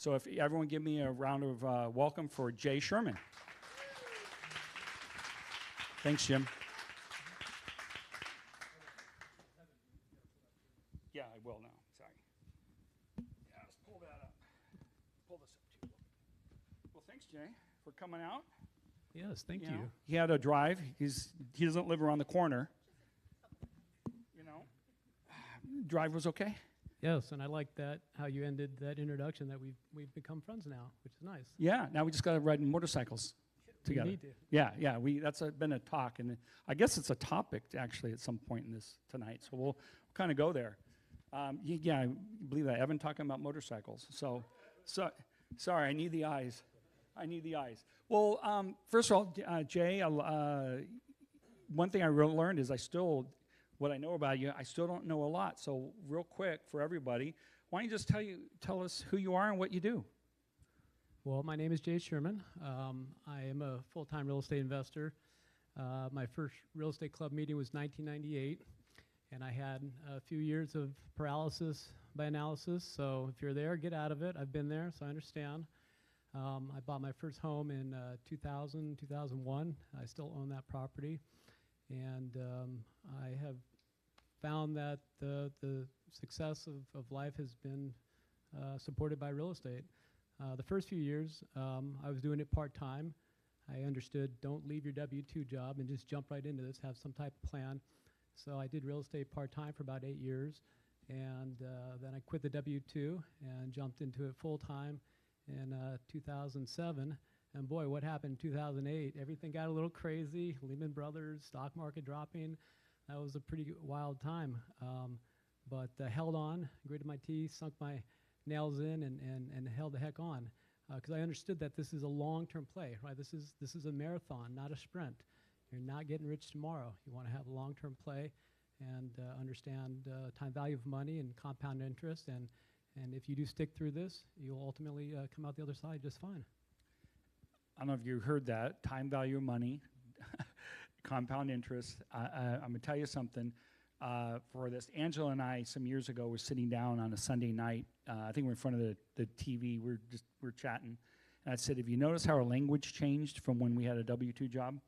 So if everyone give me a round of welcome for Jay Sherman. Thanks, Jim. Yeah, I will now. Sorry. Yeah, let's pull that up. Pull this up too. Well, thanks, Jay, for coming out. Yes, thank you. He had a drive. He doesn't live around the corner. Drive was okay. Yes, and I like that how you ended that introduction. That we've become friends now, which is nice. Yeah. Now we just got to ride motorcycles together. We need to. Yeah. That's been a talk, and I guess it's a topic actually at some point in this tonight. So we'll kind of go there. Yeah, I believe that. Evan talking about motorcycles. So sorry, I need the eyes. Well, first of all, Jay, one thing I really learned is what I know about you, I still don't know a lot. So real quick for everybody, why don't you just tell us who you are and what you do? Well, my name is Jay Sherman. I am a full-time real estate investor. My first real estate club meeting was 1998, and I had a few years of paralysis by analysis. So if you're there, get out of it. I've been there, so I understand. I bought my first home in 2000, 2001. I still own that property. And I have found that the success of life has been supported by real estate. The first few years, I was doing it part-time. I understood don't leave your W-2 job and just jump right into this, have some type of plan. So I did real estate part-time for about 8 years. And then I quit the W-2 and jumped into it full-time in 2007. And boy, what happened in 2008? Everything got a little crazy. Lehman Brothers, stock market dropping. That was a pretty wild time. But held on, gritted my teeth, sunk my nails in, and held the heck on. Because I understood that this is a long-term play, right? This is a marathon, not a sprint. You're not getting rich tomorrow. You want to have a long-term play and understand time value of money and compound interest. And if you do stick through this, you'll ultimately come out the other side just fine. I don't know if you heard that, time value of money, compound interest. I'm going to tell you something for this. Angela and I, some years ago, were sitting down on a Sunday night. I think we're in front of the TV. We're chatting. And I said, have you noticed how our language changed from when we had a W-2 job?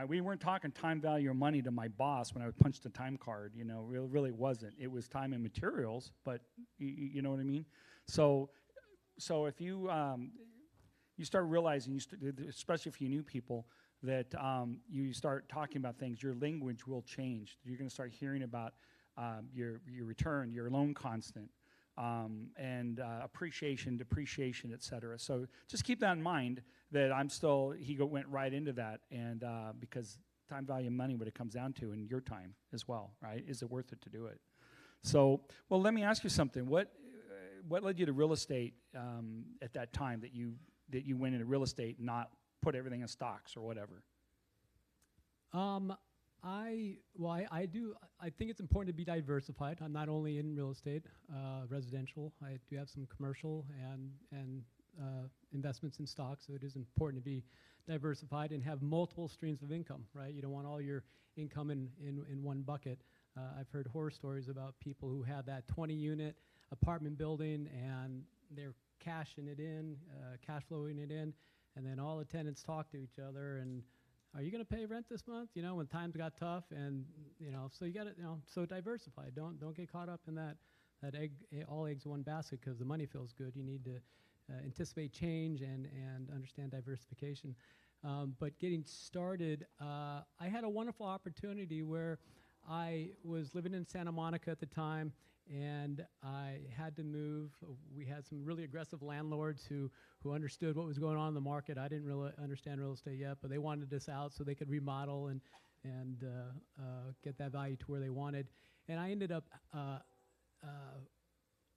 We weren't talking time value of money to my boss when I would punch the time card. It really wasn't. It was time and materials, but you know what I mean? So if you start realizing, especially if you new people, that you start talking about things, your language will change. You're going to start hearing about your return, your loan constant, and appreciation, depreciation, et cetera. So just keep that in mind that he went right into that, and because time value of money, what it comes down to, and your time as well, right? Is it worth it to do it? So, well, let me ask you something. What led you to real estate at that time that you went into real estate and not put everything in stocks or whatever? I think it's important to be diversified. I'm not only in real estate, residential. I do have some commercial and investments in stocks, so it is important to be diversified and have multiple streams of income, right? You don't want all your income in one bucket. I've heard horror stories about people who have that 20-unit apartment building and they're cashing it in, cash flowing it in, and then all the tenants talk to each other and, are you going to pay rent this month? When times got tough, and so you got to, so diversify. Don't get caught up in that all eggs in one basket because the money feels good. You need to anticipate change and understand diversification. But getting started, I had a wonderful opportunity where I was living in Santa Monica at the time, and I had to move. We had some really aggressive landlords who understood what was going on in the market. I didn't really understand real estate yet, but they wanted us out so they could remodel and get that value to where they wanted. And I ended up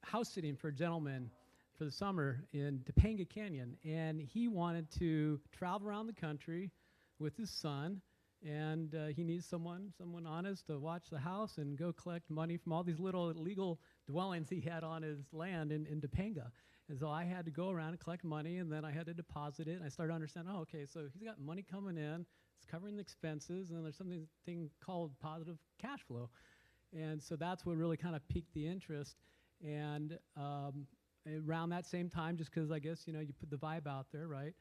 house sitting for a gentleman for the summer in Topanga Canyon, and he wanted to travel around the country with his son. And he needs someone honest to watch the house and go collect money from all these little illegal dwellings he had on his land in Topanga. And so I had to go around and collect money, and then I had to deposit it. And I started to understand, okay, so he's got money coming in, it's covering the expenses, and then there's something called positive cash flow. And so that's what really kind of piqued the interest. And around that same time, just because I guess, you put the vibe out there, right?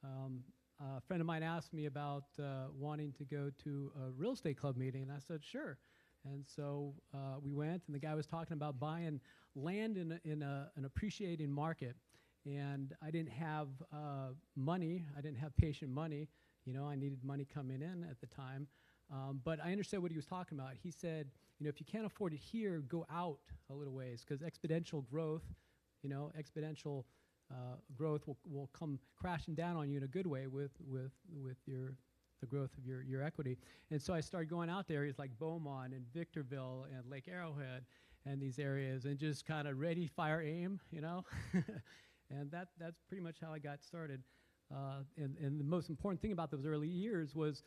A friend of mine asked me about wanting to go to a real estate club meeting, and I said, sure. And so we went, and the guy was talking about buying land in an appreciating market. And I didn't have money. I didn't have patient money. I needed money coming in at the time. But I understood what he was talking about. He said, if you can't afford it here, go out a little ways, because exponential growth, growth will come crashing down on you in a good way with the growth of your equity. And so I started going out to areas like Beaumont and Victorville and Lake Arrowhead and these areas, and just kind of ready, fire, aim, And that's pretty much how I got started. And the most important thing about those early years was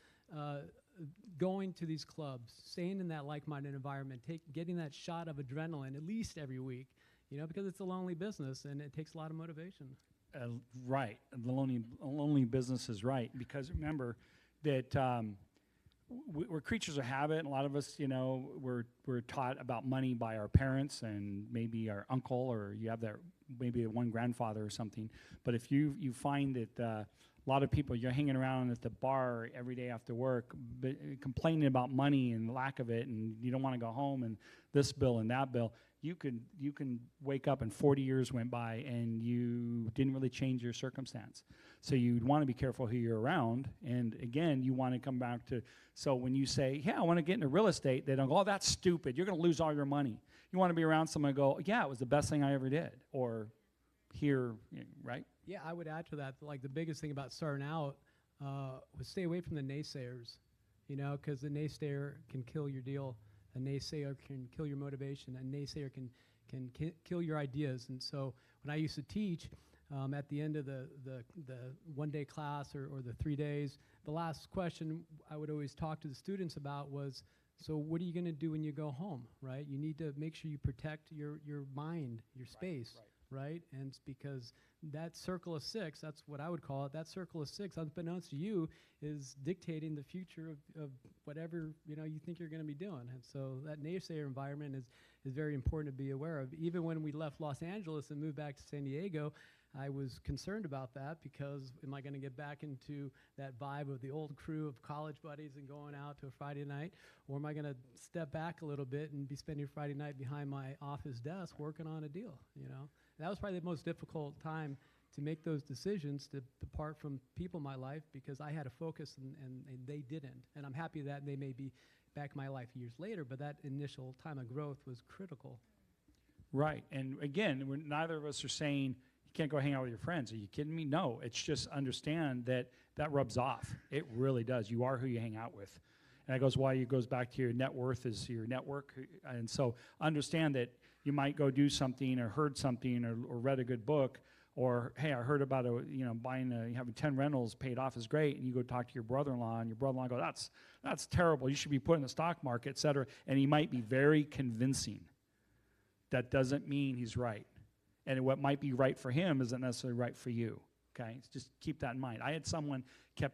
going to these clubs, staying in that like-minded environment, getting that shot of adrenaline at least every week, because it's a lonely business and it takes a lot of motivation. Right. The lonely business is right, because remember that we're creatures of habit, and a lot of us, we're taught about money by our parents and maybe our uncle, or you have that maybe one grandfather or something. But if you find that a lot of people, you're hanging around at the bar every day after work, complaining about money and lack of it, and you don't want to go home, and this bill and that bill, you can wake up and 40 years went by and you didn't really change your circumstance. So you'd want to be careful who you're around. And again, you want to come back to, so when you say, yeah, I want to get into real estate, they don't go, oh, that's stupid. You're going to lose all your money. You want to be around someone and go, yeah, it was the best thing I ever did. Or here, right? Yeah, I would add to that, like the biggest thing about starting out was stay away from the naysayers, because the naysayer can kill your deal. A naysayer can kill your motivation. A naysayer can kill your ideas. And so when I used to teach, at the end of the one-day class or the 3 days, the last question I would always talk to the students about was, so what are you going to do when you go home, right? You need to make sure you protect your mind, your space, right? And it's because that circle of six, that's what I would call it, that circle of six, unbeknownst to you, is dictating the future of whatever you think you're going to be doing. And so that naysayer environment is very important to be aware of. Even when we left Los Angeles and moved back to San Diego, I was concerned about that, because am I going to get back into that vibe of the old crew of college buddies and going out to a Friday night, or am I going to step back a little bit and be spending Friday night behind my office desk working on a deal, That was probably the most difficult time to make those decisions, to depart from people in my life, because I had a focus and they didn't. And I'm happy that they may be back in my life years later, but that initial time of growth was critical. Right. And again, neither of us are saying you can't go hang out with your friends. Are you kidding me? No. It's just understand that rubs off. It really does. You are who you hang out with. And that goes back to your net worth is your network. And so understand that you might go do something or heard something or read a good book, or, hey, I heard about having 10 rentals paid off is great, and you go talk to your brother-in-law, and your brother-in-law goes, that's terrible. You should be put in the stock market, et cetera. And he might be very convincing. That doesn't mean he's right. And what might be right for him isn't necessarily right for you, okay? Just keep that in mind. I had someone I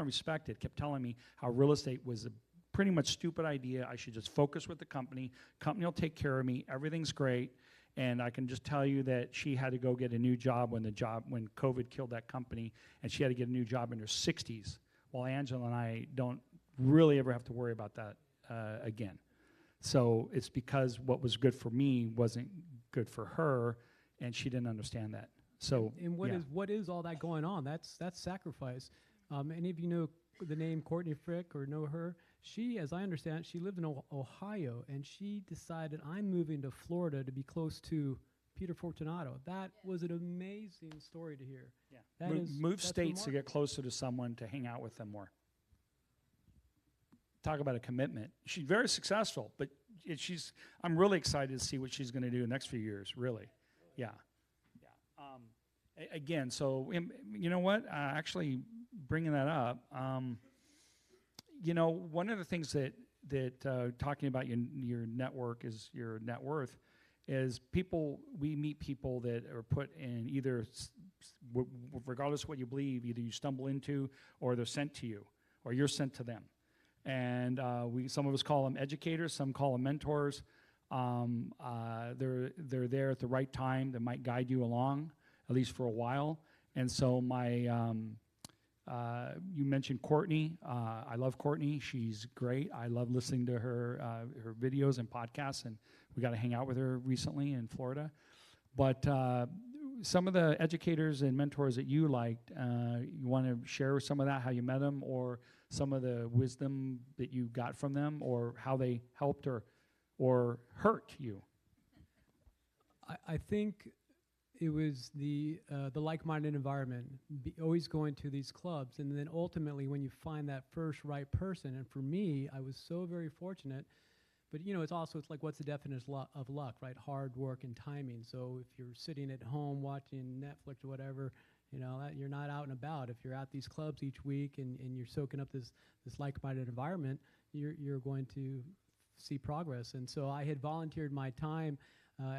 respected, kept telling me how real estate was a pretty much stupid idea. I should just focus with the company. Company will take care of me. Everything's great. And I can just tell you that she had to go get a new job when COVID killed that company, and she had to get a new job in her 60s, while Angela and I don't really ever have to worry about that again. So it's because what was good for me wasn't good for her, and she didn't understand that. So and what is all that going on? That's sacrifice. Any of you know the name Courtney Frick or know her? She, as I understand, she lived in Ohio, and she decided, I'm moving to Florida to be close to Peter Fortunato. That was an amazing story to hear. Yeah. Move states to get closer to someone, to hang out with them more. Talk about a commitment. She's very successful, but I'm really excited to see what she's going to do in the next few years, really. Yeah. Again, so you know what? Actually, bringing that up, one of the things that talking about your network is your net worth is we meet people that are put in either, regardless of what you believe, either you stumble into or they're sent to you or you're sent to them. And some of us call them educators, some call them mentors. They're there at the right time. They might guide you along, at least for a while. And so you mentioned Courtney. I love Courtney. She's great. I love listening to her videos and podcasts, and we got to hang out with her recently in Florida. But some of the educators and mentors that you liked, you want to share some of that, how you met them, or some of the wisdom that you got from them, or how they helped or hurt you? I think it was the like-minded environment, always going to these clubs, and then ultimately when you find that first right person, and for me, I was so very fortunate, but it's like what's the definition of luck, right? Hard work and timing. So if you're sitting at home watching Netflix or whatever, you're not out and about. If you're at these clubs each week and you're soaking up this like-minded environment, you're going to see progress. And so I had volunteered my time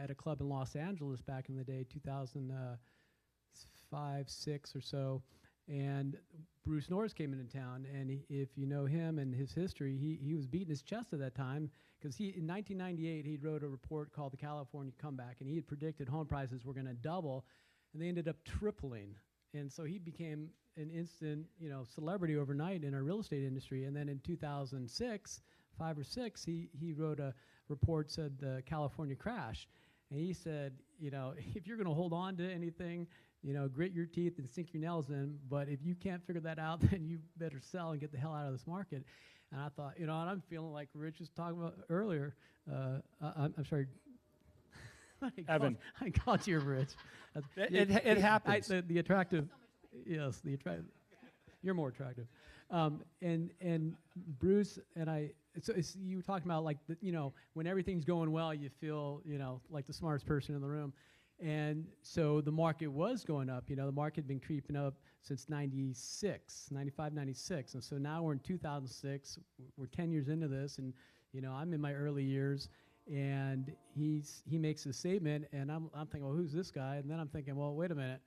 at a club in Los Angeles back in the day, 2005, 6 or so, and Bruce Norris came into town, and if you know him and his history, he was beating his chest at that time, because in 1998 he wrote a report called the California Comeback, and he had predicted home prices were going to double, and they ended up tripling. And so he became an instant celebrity overnight in our real estate industry. And then in 2006, 5 or 6, he wrote a report, said the California crash. And he said, if you're going to hold on to anything, grit your teeth and sink your nails in. But if you can't figure that out, then you better sell and get the hell out of this market. And I thought, and I'm feeling like Rich was talking about earlier. I'm sorry. Evan. I called you Rich. It happens. The attractive, yes, the attractive. You're more attractive. And Bruce and I, so you were talking about like, when everything's going well, you feel, like the smartest person in the room. And so the market was going up. The market had been creeping up since 96, 95, 96. And so now we're in 2006. We're 10 years into this, and, I'm in my early years. And he makes a statement, and I'm thinking, well, who's this guy? And then I'm thinking, well, wait a minute.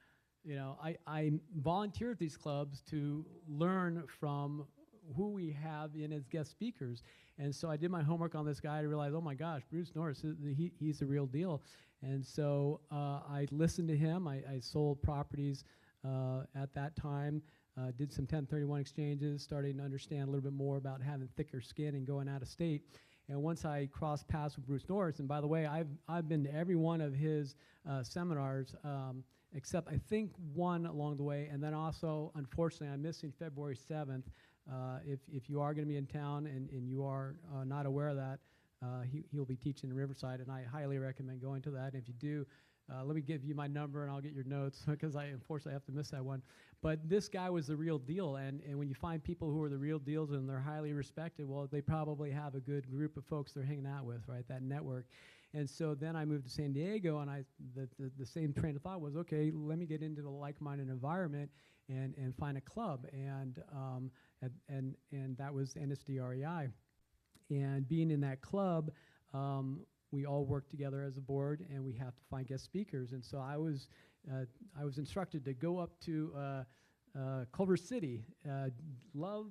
I volunteer at these clubs to learn from who we have in as guest speakers. And so I did my homework on this guy to realize, oh my gosh, Bruce Norris, he's the real deal. And so I listened to him. I sold properties at that time, did some 1031 exchanges, starting to understand a little bit more about having thicker skin and going out of state. And once I crossed paths with Bruce Norris, and by the way, I've been to every one of his seminars, except I think one along the way, and then also, unfortunately, I'm missing February 7th. If you are going to be in town and you are not aware of that, he'll be teaching in Riverside, and I highly recommend going to that. And if you do, let me give you my number and I'll get your notes, because I unfortunately have to miss that one. But this guy was the real deal, and when you find people who are the real deals and they're highly respected, well, they probably have a good group of folks they're hanging out with, right, that network. And so then I moved to San Diego, and the same train of thought was, okay, let me get into the like-minded environment and find a club, and that was NSDREI. And being in that club, we all work together as a board, and we have to find guest speakers. And so I was instructed to go up to Culver City. Love.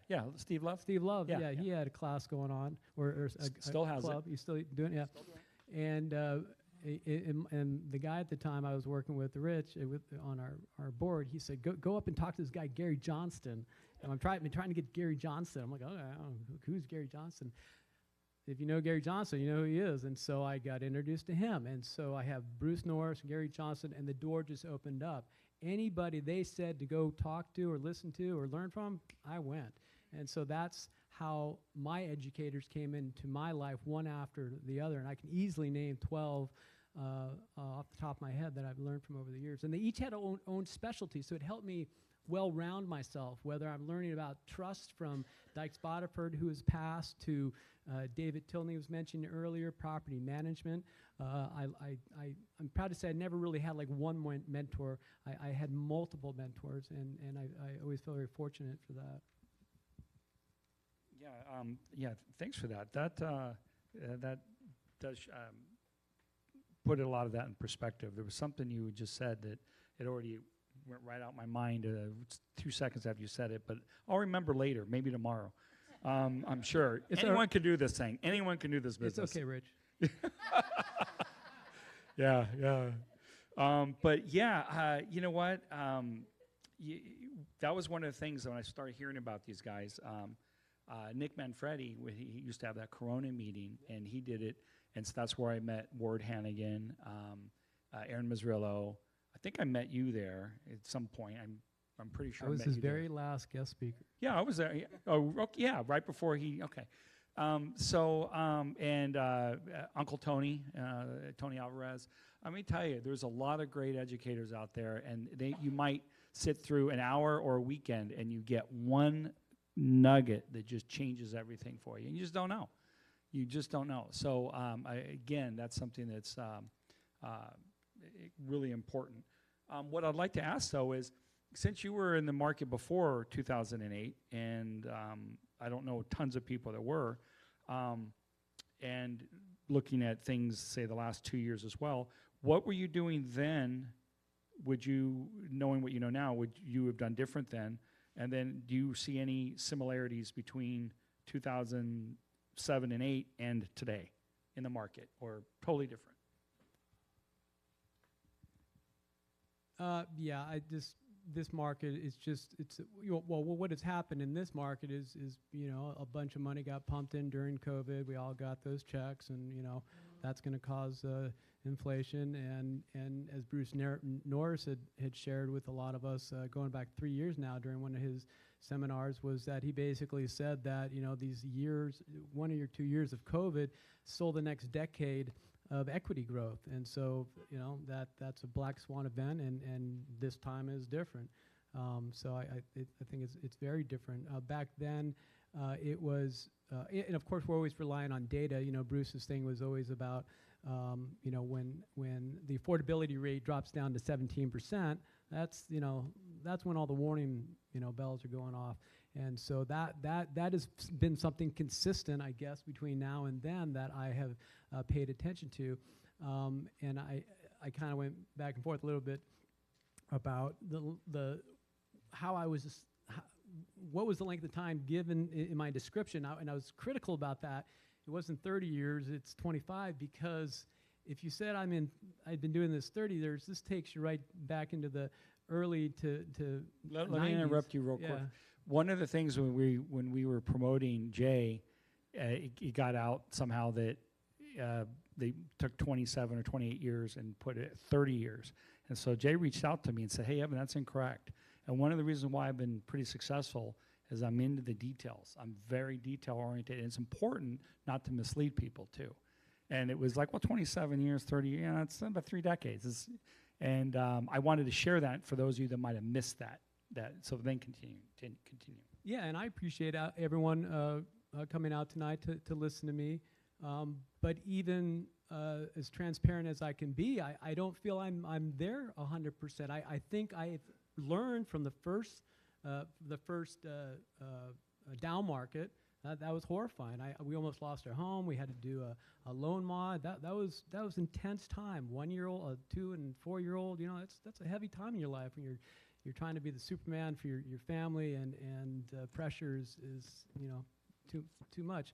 Yeah, Steve Love. Steve Love. Yeah, he had a class going on, or still has club. He's still doing it. Yeah. Still doing it. And the guy at the time I was working with, Rich, on our board, he said, go up and talk to this guy, Gary Johnston. And I've been trying to get Gary Johnston. I'm like, okay, who's Gary Johnston? If you know Gary Johnston, you know who he is. And so I got introduced to him. And so I have Bruce Norris, Gary Johnston, and the door just opened up. Anybody they said to go talk to or listen to or learn from, I went. And so that's how my educators came into my life, one after the other. And I can easily name 12 off the top of my head that I've learned from over the years. And they each had their own specialty, so it helped me well-round myself, whether I'm learning about trust from Dykes Bodiford, who has passed, to David Tilney was mentioned earlier, property management. I'm proud to say I never really had like one mentor. I had multiple mentors, and I always feel very fortunate for that. Yeah, thanks for that. That does put a lot of that in perspective. There was something you just said that it already went right out my mind 2 seconds after you said it, but I'll remember later, maybe tomorrow. I'm sure. Anyone can do this thing. Anyone can do this business. It's okay, Rich. Yeah, yeah. But yeah, you know what? That was one of the things that when I started hearing about these guys. Nick Manfredi, he used to have that Corona meeting, and he did it, and so that's where I met Ward Hannigan, Aaron Mazzrillo. I think I met you there at some point. I'm pretty sure I was met his you very there. last guest speaker. Yeah, I was there. Yeah. Oh, okay, yeah, right before he. Okay. Uncle Tony, Tony Alvarez. Let me tell you, there's a lot of great educators out there, and you might sit through an hour or a weekend, and you get one nugget that just changes everything for you, and you just don't know. You just don't know. So again, that's something that's really important. What I'd like to ask, though, is since you were in the market before 2008, and I don't know tons of people that were, and looking at things, say, the last 2 years as well, what were you doing then? Would you, knowing what you know now, would you have done different then? And then do you see any similarities between 2007 and 8 and today in the market, or totally different? Yeah, this market is just, what has happened in this market is a bunch of money got pumped in during COVID. We all got those checks, and that's going to cause inflation. And as Bruce Norris had shared with a lot of us going back 3 years now during one of his seminars, was that he basically said that these years, 1 or 2 years of COVID, sold the next decade of equity growth. And so that's a black swan event, and this time is different. So I think it's very different. Back then, it was, and of course we're always relying on data. Bruce's thing was always about when the affordability rate drops down to 17%, that's when all the warning bells are going off. And so that has been something consistent, I guess, between now and then that I have paid attention to. And I kind of went back and forth a little bit about what was the length of time given in my description, and I was critical about that. It wasn't 30 years, it's 25, because if you said I'd been doing this 30 years, this takes you right back into the early to Let me interrupt you real quick. One of the things when we were promoting Jay, it got out somehow that they took 27 or 28 years and put it at 30 years. And so Jay reached out to me and said, "Hey, Evan, that's incorrect." And one of the reasons why I've been pretty successful is I'm into the details. I'm very detail-oriented, and it's important not to mislead people, too. And it was like, well, 27 years, 30, it's about 3 decades. And I wanted to share that for those of you that might have missed that. So then continue. Yeah, and I appreciate everyone coming out tonight to listen to me. But even as transparent as I can be, I don't feel I'm there 100%. I think I've learned from the first down market. That was horrifying. We almost lost our home. We had to do a loan mod. That was intense time. 1-year-old, a 2 and 4-year-old. That's a heavy time in your life when you're trying to be the Superman for your family, and pressure is too much.